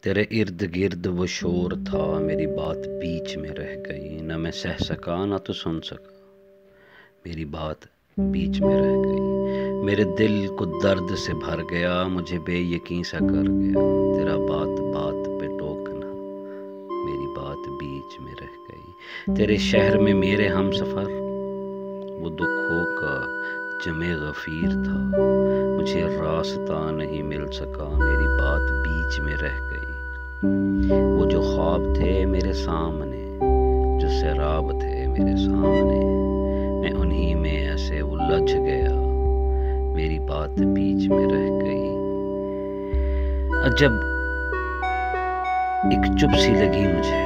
تیرے ارد گرد وہ شور تھا، میری بات بیچ میں رہ گئی، نہ میں سہ سکا نہ تو سن سکا، میری بات بیچ میں رہ گئی، میرے دل کو درد سے بھر گیا، مجھے بے یقین سا کر گیا، تیرا بات بات پہ ٹوکنا، میری بات بیچ میں رہ گئی، تیرے شہر میں میرے ہم سفر، وہ دکھوں کا جمع غفیر تھا، مجھے راستہ نہیں مل سکا، میری بات بیچ میں رہ گئی، وہ جو خواب تھے میرے سامنے، جو سیراب تھے میرے سامنے، میں انہی میں ایسے الجھ گیا، میری بات بیچ میں رہ گئی۔ عجب ایک چپ سی لگی مجھے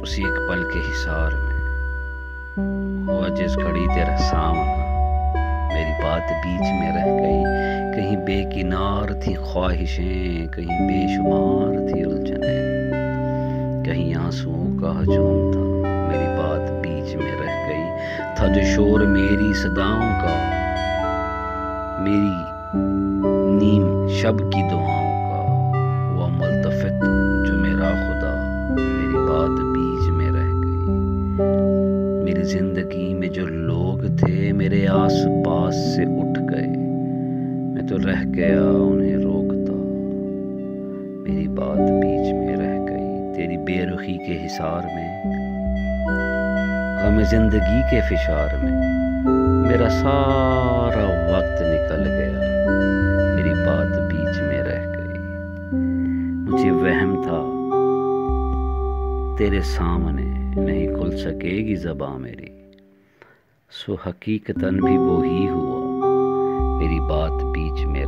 اسی ایک پل کے حصار میں، ہوا جس گھڑی تیرا سامنا، میری بات بیچ میں رہ گئی، کہیں بے کنار تھی خواہشیں، کہیں بے شمار تھی الجھنیں، کہیں آنسوؤں کا ہجوم تھا، میری بات بیچ میں رہ گئی، تھا جو شور میری صداؤں کا، میری نیم شب کی دعاؤں کا، ہوا ملتفت جو میرا خدا، میری بات بیچ میں رہ گئی، میری زندگی میں جو لوگ تھے میرے آس پاس سے اٹھ گئے، میں تو رہ گیا انہیں روکتا، میری بات بیچ میں رہ گئی، تیری بے رخی کے حصار میں، غم زندگی کے فشار میں، میرا سارا وقت نکل گیا، میری بات بیچ میں رہ گئی، مجھے وہم تھا تیرے سامنے نہیں کھل سکے گی زباں میری، سو حقیقتاً بھی وہی ہوا، میری بات بیچ میں